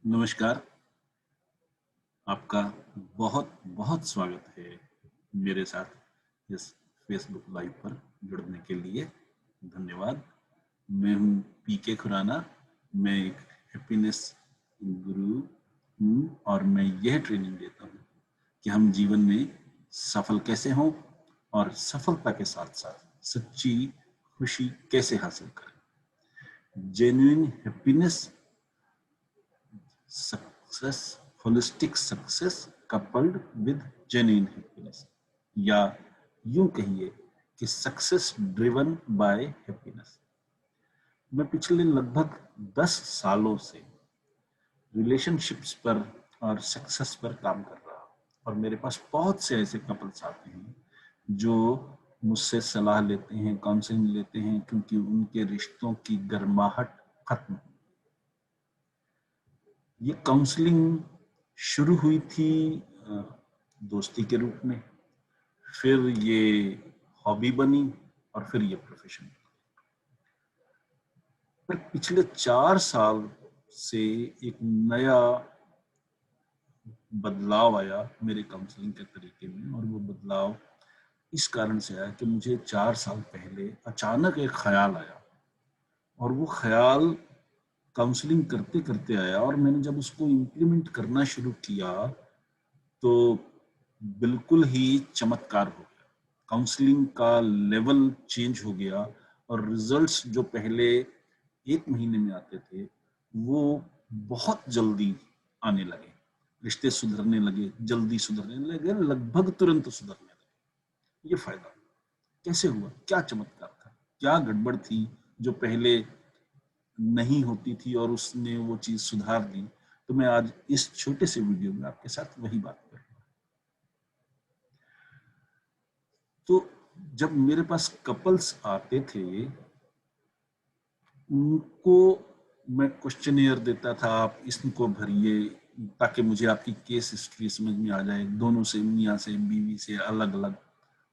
नमस्कार। आपका बहुत बहुत स्वागत है मेरे साथ इस फेसबुक लाइव पर जुड़ने के लिए। धन्यवाद। मैं हूँ पीके खुराना। मैं एक हैप्पीनेस गुरु हूँ और मैं यह ट्रेनिंग देता हूँ कि हम जीवन में सफल कैसे हों और सफलता के साथ साथ सच्ची खुशी कैसे हासिल करें। Genuine happiness, success, holistic success coupled with genuine happiness, या यूं कहिए कि सक्सेस ड्रिवन बाय हैप्पीनेस। मैं पिछले लगभग 10 सालों से रिलेशनशिप्स पर और सक्सेस पर काम कर रहा हूं और मेरे पास बहुत से ऐसे कपल्स आते हैं जो मुझसे सलाह लेते हैं, काउंसलिंग लेते हैं, क्योंकि उनके रिश्तों की गर्माहट खत्म हो। ये काउंसलिंग शुरू हुई थी दोस्ती के रूप में, फिर ये हॉबी बनी और फिर ये प्रोफेशन। पर पिछले 4 साल से एक नया बदलाव आया मेरे काउंसलिंग के तरीके में, और वो बदलाव इस कारण से आया कि मुझे 4 साल पहले अचानक एक ख्याल आया, और वो ख्याल काउंसलिंग करते करते आया, और मैंने जब उसको इम्प्लीमेंट करना शुरू किया तो बिल्कुल ही चमत्कार हो गया। काउंसलिंग का लेवल चेंज हो गया और रिजल्ट्स जो पहले 1 महीने में आते थे वो बहुत जल्दी आने लगे। रिश्ते सुधरने लगे, जल्दी सुधरने लगे, लगभग तुरंत सुधरने लगे। ये फायदा कैसे हुआ? क्या चमत्कार था? क्या गड़बड़ थी जो पहले नहीं होती थी और उसने वो चीज सुधार दी? तो मैं आज इस छोटे से वीडियो में आपके साथ वही बात करूंगा। तो जब मेरे पास कपल्स आते थे, उनको मैं क्वेश्चनियर देता था, आप इसको भरिए ताकि मुझे आपकी केस हिस्ट्री समझ में आ जाए। दोनों से, मियाँ से बीवी से अलग अलग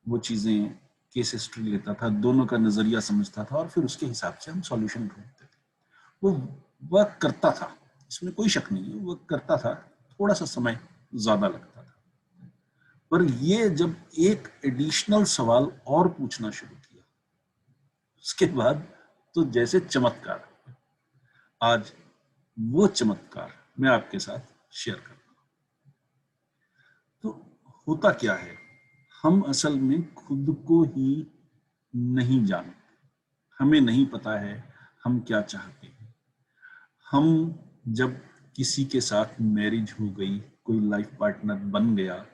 वो चीज़ें, केस हिस्ट्री लेता था, दोनों का नज़रिया समझता था और फिर उसके हिसाब से हम सॉल्यूशन ढूंढते थे। वो वर्क करता था, इसमें कोई शक नहीं है, वर्क करता था। थोड़ा सा समय ज़्यादा लगता था, पर ये जब एक एडिशनल सवाल और पूछना शुरू किया उसके बाद तो जैसे चमत्कार। आज वो चमत्कार मैं आपके साथ शेयर करता हूं। तो होता क्या है, हम असल में खुद को ही नहीं जानते। हमें नहीं पता है हम क्या चाहते हैं। हम जब किसी के साथ मैरिज हो गई, कोई लाइफ पार्टनर बन गया,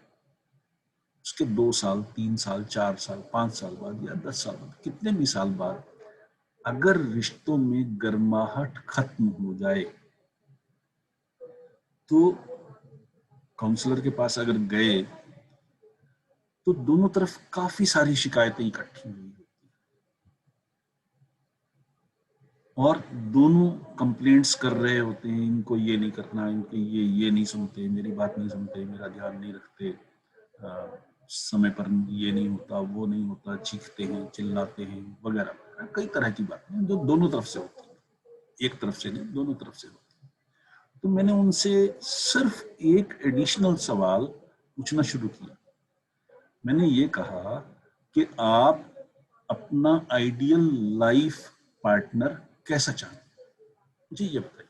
उसके 2 साल, 3 साल, 4 साल, 5 साल बाद या 10 साल बाद, कितने भी साल बाद, अगर रिश्तों में गर्माहट खत्म हो जाए तो काउंसलर के पास अगर गए तो दोनों तरफ काफी सारी शिकायतें इकट्ठी हुई और दोनों कंप्लेंट्स कर रहे होते हैं, इनको ये नहीं करना, इनको ये नहीं सुनते, मेरी बात नहीं सुनते, मेरा ध्यान नहीं रखते, समय पर ये नहीं होता, वो नहीं होता, चीखते हैं, चिल्लाते हैं, वगैरह वगैरह। कई तरह की बातें जो दोनों तरफ से होती है, एक तरफ से नहीं, दोनों तरफ से होती है। तो मैंने उनसे सिर्फ एक एडिशनल सवाल पूछना शुरू किया। मैंने ये कहा कि आप अपना आइडियल लाइफ पार्टनर कैसा चाहते हैं? मुझे ये बताइए।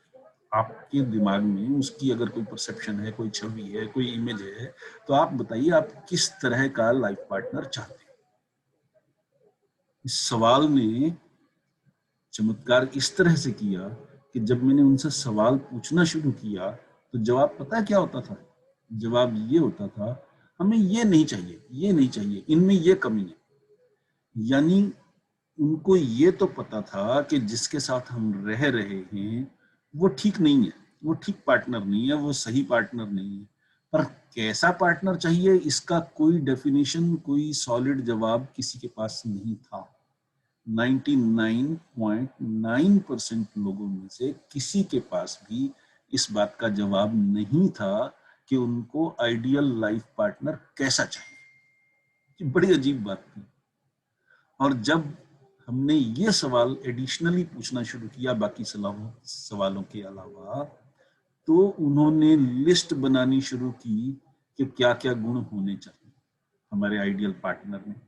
आपके दिमाग में उसकी अगर कोई परसेप्शन है, कोई छवि है, कोई इमेज है, तो आप बताइए आप किस तरह का लाइफ पार्टनर चाहते हैं। इस सवाल ने चमत्कार इस तरह से किया कि जब मैंने उनसे सवाल पूछना शुरू किया तो जवाब पता है क्या होता था? जवाब ये होता था, हमें ये नहीं चाहिए, ये नहीं चाहिए, इनमें ये कमी है। यानी उनको ये तो पता था कि जिसके साथ हम रह रहे हैं वो ठीक नहीं है, वो ठीक पार्टनर नहीं है, वो सही पार्टनर नहीं है। पर कैसा पार्टनर चाहिए इसका कोई डेफिनेशन, कोई सॉलिड जवाब किसी के पास नहीं था। 99.9% लोगों में से किसी के पास भी इस बात का जवाब नहीं था कि उनको आइडियल लाइफ पार्टनर कैसा चाहिए। ये बड़ी अजीब बात थी। और जब हमने ये सवाल एडिशनली पूछना शुरू किया बाकी सवालों के अलावा, तो उन्होंने लिस्ट बनानी शुरू की कि क्या क्या गुण होने चाहिए हमारे आइडियल पार्टनर में।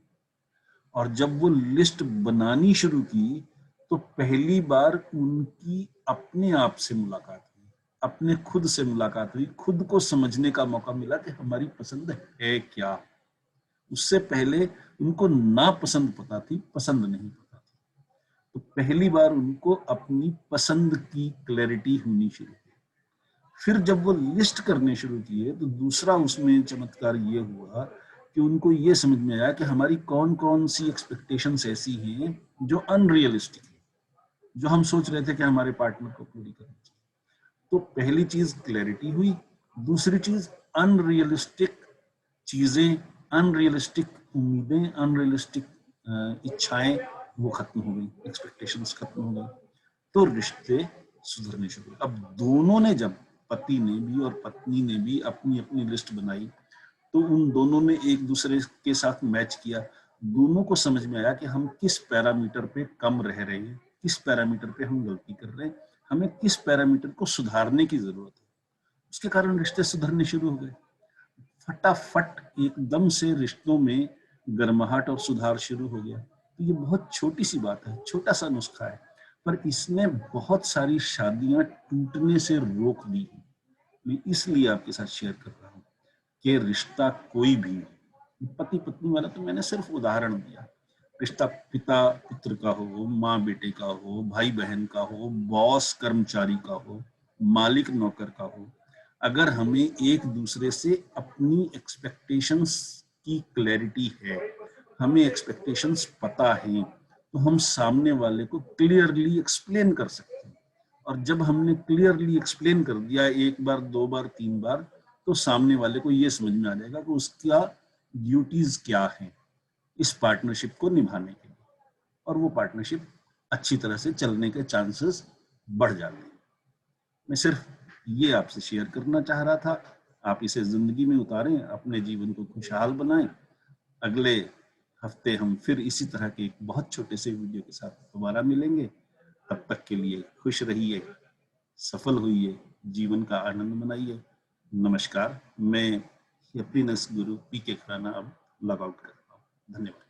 और जब वो लिस्ट बनानी शुरू की तो पहली बार उनकी अपने आप से मुलाकात हुई, अपने खुद से मुलाकात हुई, खुद को समझने का मौका मिला कि हमारी पसंद है क्या। उससे पहले उनको नापसंद पता थी, पसंद नहीं पता थी। तो पहली बार उनको अपनी पसंद की क्लैरिटी होनी शुरू हुई। फिर जब वो लिस्ट करने शुरू किए तो दूसरा उसमें चमत्कार ये हुआ कि उनको ये समझ में आया कि हमारी कौन कौन सी एक्सपेक्टेशंस ऐसी हैं जो अनरियलिस्टिक है, जो हम सोच रहे थे कि हमारे पार्टनर को पूरी करनी चाहिए। तो पहली चीज क्लैरिटी हुई, दूसरी चीज अनरियलिस्टिक चीजें, अनरियलिस्टिक उम्मीदें, अनरियलिस्टिक इच्छाएं वो खत्म हो गई, एक्सपेक्टेशंस खत्म हो गई। तो रिश्ते सुधरने शुरू हुए। अब दोनों ने, जब पति ने भी और पत्नी ने भी अपनी अपनी लिस्ट बनाई तो उन दोनों ने एक दूसरे के साथ मैच किया। दोनों को समझ में आया कि हम किस पैरामीटर पे कम रह रहे हैं, किस पैरामीटर पे हम गलती कर रहे हैं, हमें किस पैरामीटर को सुधारने की जरूरत है। उसके कारण रिश्ते सुधरने शुरू हो गए। फटाफट एकदम से रिश्तों में गर्माहट और सुधार शुरू हो गया। तो ये बहुत छोटी सी बात है, छोटा सा नुस्खा है, पर इसने बहुत सारी शादियां टूटने से रोक दी है। मैं इसलिए आपके साथ शेयर कर रहा हूँ कि रिश्ता कोई भी, पति पत्नी वाला तो मैंने सिर्फ उदाहरण दिया, रिश्ता पिता पुत्र का हो, माँ बेटे का हो, भाई बहन का हो, बॉस कर्मचारी का हो, मालिक नौकर का हो, अगर हमें एक दूसरे से अपनी एक्सपेक्टेशंस की क्लैरिटी है, हमें एक्सपेक्टेशंस पता है, तो हम सामने वाले को क्लियरली एक्सप्लेन कर सकते हैं। और जब हमने क्लियरली एक्सप्लेन कर दिया एक बार, दो बार, तीन बार, तो सामने वाले को ये समझ में आ जाएगा कि उसका ड्यूटीज क्या है इस पार्टनरशिप को निभाने के लिए, और वो पार्टनरशिप अच्छी तरह से चलने के चांसेस बढ़ जाते हैं। मैं सिर्फ ये आपसे शेयर करना चाह रहा था। आप इसे जिंदगी में उतारें, अपने जीवन को खुशहाल बनाएं। अगले हफ्ते हम फिर इसी तरह के एक बहुत छोटे से वीडियो के साथ दोबारा मिलेंगे। तब तक के लिए खुश रहिए, सफल होइए, जीवन का आनंद मनाइए। नमस्कार, मैं हैप्पीनेस गुरु पी के खुराना अब लॉग आउट करता हूँ। धन्यवाद।